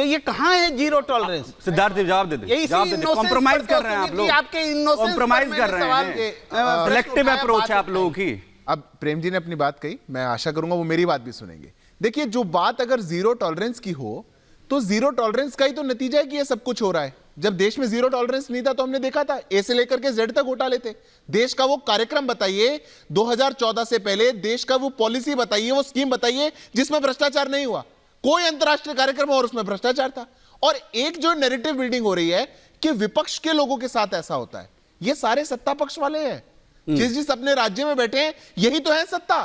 तो ये कहाँ है जीरो टॉलरेंस? सिद्धार्थ जी जवाब दे दे, कॉम्प्रोमाइज कर रहे हैं आप लोग, कॉम्प्रोमाइज कर रहे हैं, सिलेक्टिव अप्रोच है आप लोगों की। अब प्रेम जी ने अपनी बात कही, मैं आशा करूंगा वो मेरी बात भी सुनेंगे। देखिए, जो बात अगर जीरो टॉलरेंस की हो तो जीरो टॉलरेंस का ही तो नतीजा है कि ये सब कुछ हो रहा है। जब देश में जीरो टॉलरेंस नहीं था तो हमने देखा था ए से लेकर के जेड तक घोटाले थे। देश का वो कार्यक्रम बताइए 2014 से पहले, देश का वो पॉलिसी बताइए, वो स्कीम बताइए जिसमें भ्रष्टाचार नहीं हुआ। कोई अंतरराष्ट्रीय कार्यक्रम और उसमें भ्रष्टाचार था। और एक जो नैरेटिव बिल्डिंग हो रही है कि विपक्ष के लोगों के साथ ऐसा होता है, ये सारे सत्ता पक्ष वाले हैं। जिस अपने राज्य में बैठे हैं यही तो है सत्ता।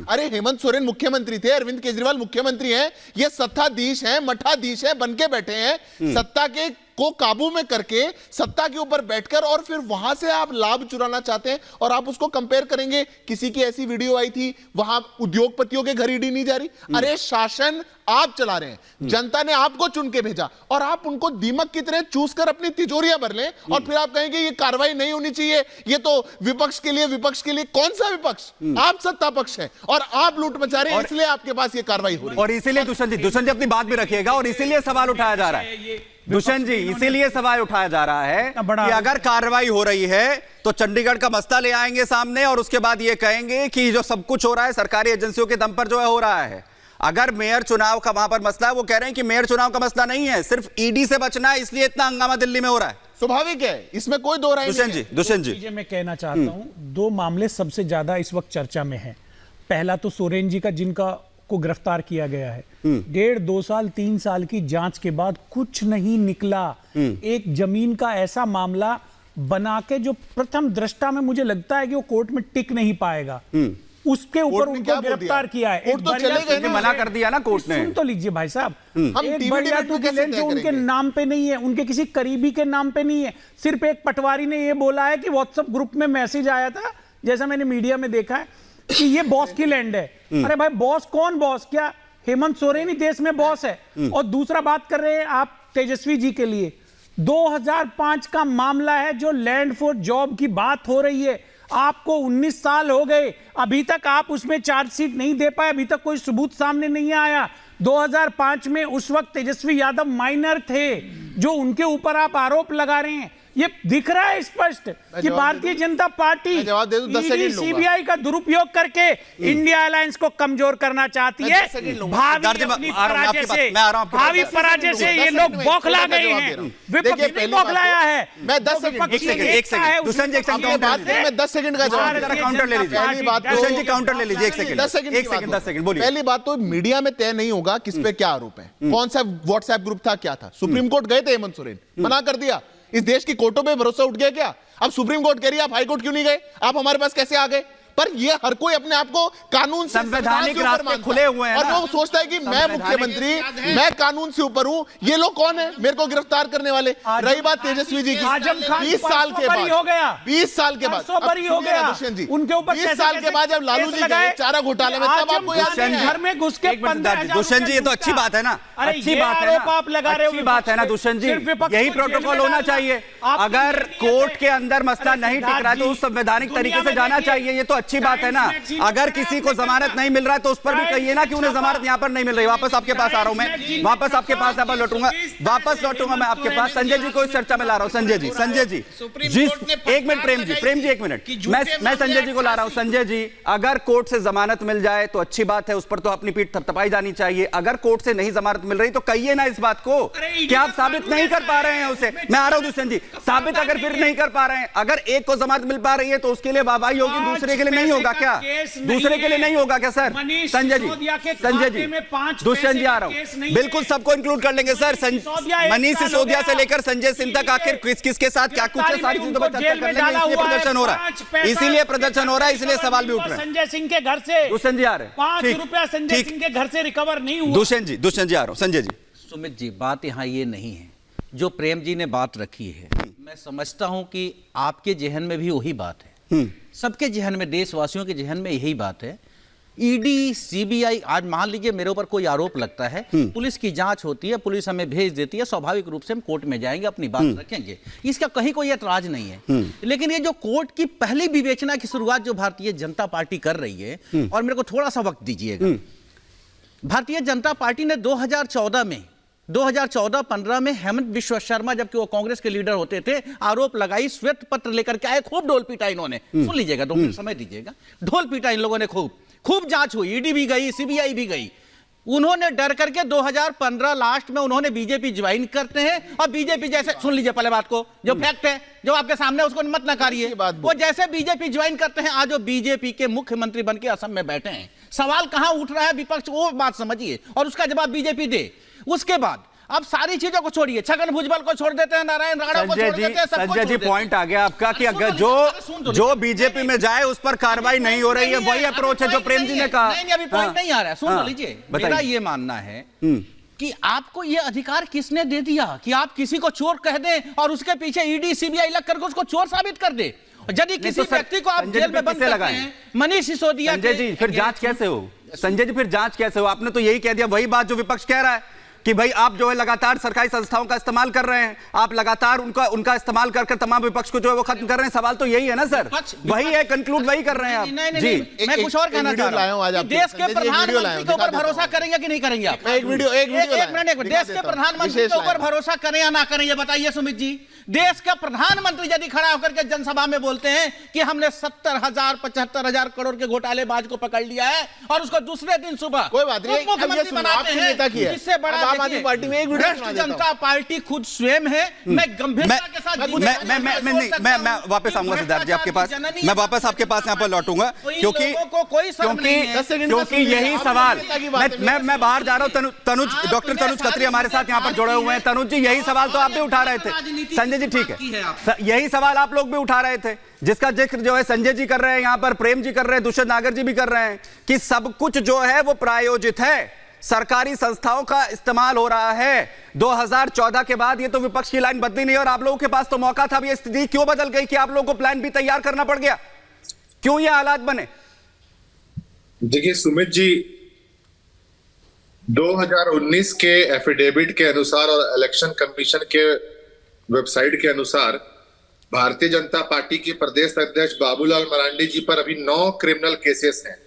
अरे हेमंत सोरेन मुख्यमंत्री थे, अरविंद केजरीवाल मुख्यमंत्री हैं, ये सत्ताधीश हैं, मठाधीश हैं, बनके बैठे हैं। सत्ता के को काबू में करके सत्ता के ऊपर बैठकर और फिर वहां से आप लाभ चुराना चाहते हैं। और आप उसको कंपेयर करेंगे, किसी की ऐसी वीडियो आई थी वहां उद्योगपतियों के घर ईडी नहीं जा रही। अरे शासन आप चला रहे हैं, जनता ने आपको चुन के भेजा और आप उनको दीमक की तरह चूस कर अपनी तिजोरियां भर लें और फिर आप कहेंगे ये कार्रवाई नहीं होनी चाहिए, ये तो विपक्ष के लिए कौन सा विपक्ष? आप सत्ता पक्ष है और आप लूट मचा रहे हैं, इसलिए आपके पास ये कार्रवाई हो रही है। और इसीलिए दुष्यंत जी अपनी बात भी रखिएगा, और इसीलिए सवाल उठाया जा रहा है दुष्यंत जी, इसीलिए सवाल उठाया जा रहा है कि अगर कार्रवाई हो रही है तो चंडीगढ़ का मसला ले आएंगे सामने और उसके बाद ये कहेंगे कि जो सब कुछ हो रहा है सरकारी एजेंसियों के दम पर जो है हो रहा है। अगर मेयर चुनाव का वहां पर मसला है, वो कह रहे हैं कि मेयर चुनाव का मसला नहीं है, सिर्फ ईडी से बचना है, इसलिए इतना हंगामा दिल्ली में हो रहा है। स्वाभाविक है, इसमें कोई दो राय नहीं है। दुष्यंत जी मैं कहना चाहता हूं, दो मामले सबसे ज्यादा इस वक्त चर्चा में हैं। पहला तो सोरेन जी का, जिनका को गिरफ्तार किया गया है। 1.5, 2 साल, 3 साल की जांच के बाद कुछ नहीं निकला। एक जमीन का ऐसा मामला बना के जो प्रथम दृष्टा में मुझे लगता है कि वो कोर्ट में टिक नहीं पाएगा, उसके ऊपर उनको गिरफ्तार किया है। कोर्ट तो चले गए, मना कर दिया ना कोर्ट ने। सुन तो लीजिए भाई साहब, एक बढ़िया जो उनके नाम पे नहीं है, उनके किसी करीबी के नाम पे नहीं है। सिर्फ एक पटवारी ने ये बोला है कि व्हाट्सएप ग्रुप में मैसेज आया था, जैसा मैंने मीडिया में देखा है, कि ये बॉस की लैंड है। अरे भाई बॉस कौन बॉस? क्या हेमंत सोरेन ही देश में बॉस है? और दूसरा बात कर रहे हैं आप तेजस्वी जी के लिए, 2005 का मामला है जो लैंड फॉर जॉब की बात हो रही है। आपको 19 साल हो गए, अभी तक आप उसमें चार्जशीट नहीं दे पाए, अभी तक कोई सबूत सामने नहीं आया। 2005 में उस वक्त तेजस्वी यादव माइनर थे, जो उनके ऊपर आप आरोप लगा रहे हैं। ये दिख रहा है स्पष्ट कि Bharatiya Janata party ED CBI का दुरुपयोग करके इंडिया अलायंस को कमजोर करना चाहती है। भावी पराजय से ये लोग बौखला गए हैं, विपक्ष ने बौखलाया है। मैं 10 सेकंड का जवाब काउंटर ले लीजिए। पहली बात तो काउंटर ले लीजिए, 10 सेकंड बोलिए। पहली बात तो मीडिया में तय नहीं होगा किस पे क्या आरोप है, कौन सा व्हाट्सएप ग्रुप था, क्या था। सुप्रीम कोर्ट गए थे हेमंत सोरेन, मना कर दिया। इस देश की कोर्टों पे भरोसा उठ गया क्या? अब सुप्रीम कोर्ट कह रही है, आप हाई कोर्ट क्यों नहीं गए? आप हमारे पास कैसे आ गए? पर ये हर कोई अपने आप को कानून से संवैधानिक रास्ते खुले हुए हैं और वो सोचता है कि मैं मुख्यमंत्री, मैं कानून से ऊपर हूं। ये लोग कौन है मेरे को गिरफ्तार करने वाले? रही बात तेजस्वी जी की, 20 साल के बाद हो गया, 20 साल के बाद हो गया दुष्यंत जी, उनके ऊपर 20 साल के बाद जब लालू जी गए चारा घोटाले में, तब आपको घर में घुस के दुष्यंत जी, ये तो अच्छी बात है ना, अच्छी बात है ना, आप लगा रहे हो, अच्छी बात है ना दुष्यंत जी, यही प्रोटोकॉल होना चाहिए। अगर कोर्ट के अंदर मसला नहीं टिक रहा है तो उस संवैधानिक तरीके से जाना चाहिए, ये तो अच्छी बात है ना। अगर किसी को जमानत नहीं मिल रहा है तो उस पर भी कहिए ना कि उन्हें जमानत यहां पर नहीं मिल रही। वापस आपके पास आ रहा हूं मैं, वापस आपके पास लौटूंगा मैं आपके पास। संजय जी को इस चर्चा में ला रहा हूं। संजय जी जिस एक मिनट प्रेम जी एक मिनट, मैं संजय जी को ला रहा हूं। संजय जी, अगर कोर्ट से जमानत मिल जाए तो अच्छी बात है, उस पर तो अपनी पीठ थपथपाई जानी चाहिए। अगर कोर्ट से नहीं जमानत मिल रही तो कहिए ना इस बात को कि आप साबित नहीं कर पा रहे हैं उसे। मैं आ रहा हूं दुष्यंत जी, साबित अगर फिर नहीं कर पा रहे हैं, अगर एक को जमानत मिल पा रही है तो उसके लिए वाहवाही होगी, दूसरे के लिए नहीं होगा क्या? दूसरे के लिए नहीं होगा क्या सर? संजय जी दुष्यंत जी आ रहा हूं, बिल्कुल सबको इंक्लूड कर लेंगे सर। मनीष सिसोदिया से लेकर संजय सिंह तक आखिर किसके साथ क्या कुछ है, सारी चीजों पर चर्चा कर लेंगे। इसलिए प्रदर्शन हो रहा है, इसीलिए प्रदर्शन हो रहा है, इसलिए सवाल भी उठ रहे हैं। संजय सिंह के घर से दुष्यंत जी आ रहे हैं, 5 रुपया संजय सिंह के घर से रिकवर नहीं हुआ। दुष्यंत जी आ रहा हूं। संजय जी, सुमित जी, बात यहाँ ये नहीं है जो प्रेम जी ने बात रखी है। मैं समझता हूं कि आपके जहन में भी वही बात है, सबके जहन में, देशवासियों के जहन में यही बात है। ईडी सीबीआई, आज मान लीजिए मेरे ऊपर कोई आरोप लगता है, पुलिस की जांच होती है, पुलिस हमें भेज देती है, स्वाभाविक रूप से हम कोर्ट में जाएंगे, अपनी बात रखेंगे, इसका कहीं कोई ऐतराज नहीं है। लेकिन ये जो कोर्ट की पहली विवेचना की शुरुआत जो भारतीय जनता पार्टी कर रही है, और मेरे को थोड़ा सा वक्त दीजिएगा, भारतीय जनता पार्टी ने 2014 में 2014-15 में हेमंत बिश्व शर्मा जबकि वो कांग्रेस के लीडर होते थे, आरोप लगाई, श्वेत पत्र लेकर के आए, खूब ढोल पीटा इन्होंने। सुन लीजिएगा, 2 मिनट समय दीजिएगा। ढोल पीटा इन लोगों ने, खूब जांच हुई, ईडी भी गई, सीबीआई भी गई। उन्होंने डर करके 2015 लास्ट में उन्होंने बीजेपी ज्वाइन करते हैं, और बीजेपी जैसे, सुन लीजिए पहले बात को, जो फैक्ट है, जो आपके सामने, उसको मत नकारिए। वो जैसे बीजेपी ज्वाइन करते हैं, आज वो बीजेपी के मुख्यमंत्री बन के असम में बैठे हैं। सवाल कहां उठ रहा है विपक्ष, वो बात समझिए और उसका जवाब बीजेपी दे। उसके बाद अब सारी चीजों को छोड़िए, छगन भुजबल को छोड़ देते हैं, नारायण राणा को छोड़ देते हैं, सबको संजय जी, पॉइंट आ गया आपका कि अगर जो बीजेपी में जाए उस पर कार्रवाई नहीं हो रही है, वही अप्रोच है जो प्रेम जी ने कहा। नहीं, अभी पॉइंट नहीं आ रहा है, सुन लीजिए। मेरा ये मानना है कि आपको ये अधिकार किसने दे दिया कि आप किसी को चोर कह दें और उसके पीछे ईडी सीबीआई लग करके उसको चोर साबित कर दे। यदि किसी व्यक्ति को आप जेल में बंद करते हैं, मनीष सिसोदिया, संजय जी फिर जांच कैसे हो? संजय जी फिर जांच कैसे हो? आपने तो यही कह दिया, वही बात जो विपक्ष कह रहा है कि भाई आप जो है लगातार सरकारी संस्थाओं का इस्तेमाल कर रहे हैं, आप लगातार उनका इस्तेमाल कर तमाम विपक्ष को जो है वो खत्म कर रहे हैं। सवाल तो यही है ना सर, वही है, कंक्लूड वही कर रहे हैं आप। नहीं, मैं कुछ और कहना चाह रहा हूं। देश के प्रधानमंत्री के ऊपर भरोसा करेंगे कि नहीं करेंगे आप? एक वीडियो देश के प्रधानमंत्री के ऊपर भरोसा करें या ना करें, ये बताइए सुमित जी। देश का प्रधानमंत्री यदि खड़ा होकर के जनसभा में बोलते हैं कि हमने 70,000 75,000 करोड़ के घोटालेबाज को पकड़ लिया है, और उसको दूसरे दिन सुबह कोई बात नहीं, मुख्यमंत्री बनाते हैं, इससे बड़ा आम आदमी पार्टी में एक वीडियो राष्ट्रीय जनता पार्टी खुद स्वयं है। मैं गंभीरता के साथ मैं वापस आऊंगा सिद्धार्थ जी आपके पास, मैं वापस आपके पास यहाँ पर लौटूंगा, क्योंकि यही सवाल, मैं बाहर जा रहा हूँ। डॉक्टर तनुज खत्री हमारे साथ यहाँ पर जुड़े हुए हैं। तनुज जी, यही सवाल तो आप भी उठा रहे थे। संजय जी ठीक है, यही सवाल आप लोग भी उठा रहे थे, जिसका जिक्र जो है संजय जी कर रहे हैं, यहाँ पर प्रेम जी कर रहे हैं, दुष्यंत नागर जी भी कर रहे हैं कि सब कुछ जो है वो प्रायोजित है, सरकारी संस्थाओं का इस्तेमाल हो रहा है। 2014 के बाद ये तो विपक्ष की लाइन बदली नहीं, और आप लोगों के पास तो मौका था। अब ये स्थिति क्यों बदल गई कि आप लोगों को प्लान भी तैयार करना पड़ गया? क्यों ये हालात बने? देखिए सुमित जी, 2019 के एफिडेविट के अनुसार और इलेक्शन कमीशन के वेबसाइट के अनुसार भारतीय जनता पार्टी के प्रदेश अध्यक्ष बाबूलाल मरांडी जी पर अभी 9 क्रिमिनल केसेस हैं,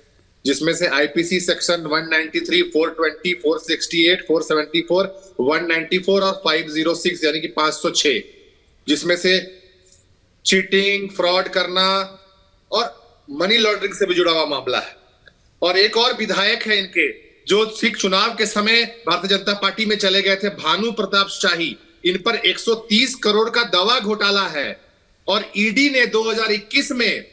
जिसमें से आईपीसी सेक्शन 193, 420, 468, 474, 194 और 506 यानी कि 506, जिसमें से चीटिंग, फ्रॉड करना और मनी लॉन्ड्रिंग से भी जुड़ा हुआ मामला है। और एक और विधायक है इनके, जो सिख चुनाव के समय भारतीय जनता पार्टी में चले गए थे, भानु प्रताप शाही। इन पर 130 करोड़ का दवा घोटाला है, और ईडी ने 2021 में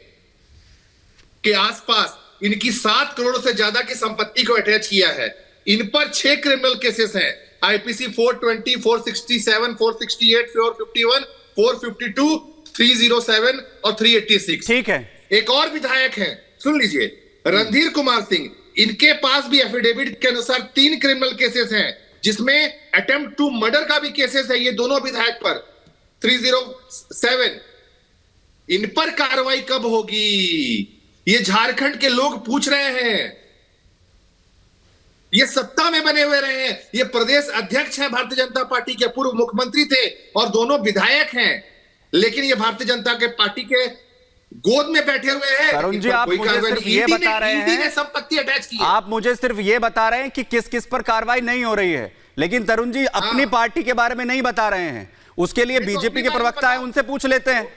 के आसपास इनकी 7 करोड़ से ज्यादा की संपत्ति को अटैच किया है। इन पर 6 क्रिमिनल केसेस हैं, आईपीसी 420, 467, 468, 451, 452, 307 और 386। ठीक है, एक और विधायक हैं, सुन लीजिए, रणधीर कुमार सिंह। इनके पास भी एफिडेविट के अनुसार 3 क्रिमिनल केसेस हैं, जिसमें अटेम्प्ट टू मर्डर का भी केसेस है, ये दोनों विधायक पर 307। इन पर कार्रवाई कब होगी, ये झारखंड के लोग पूछ रहे हैं। ये सत्ता में बने हुए रहे हैं, ये प्रदेश अध्यक्ष हैं भारतीय जनता पार्टी के, पूर्व मुख्यमंत्री थे और दोनों विधायक हैं, लेकिन ये भारतीय जनता के पार्टी के गोद में बैठे हुए हैं। तरुण जी, आप मुझे सिर्फ ये बता रहे हैं, संपत्ति अटैच की, आप मुझे सिर्फ ये बता रहे हैं कि किस किस पर कार्रवाई नहीं हो रही है, लेकिन तरुण जी अपनी पार्टी के बारे में नहीं बता रहे हैं। उसके लिए बीजेपी के प्रवक्ता है, उनसे पूछ लेते हैं।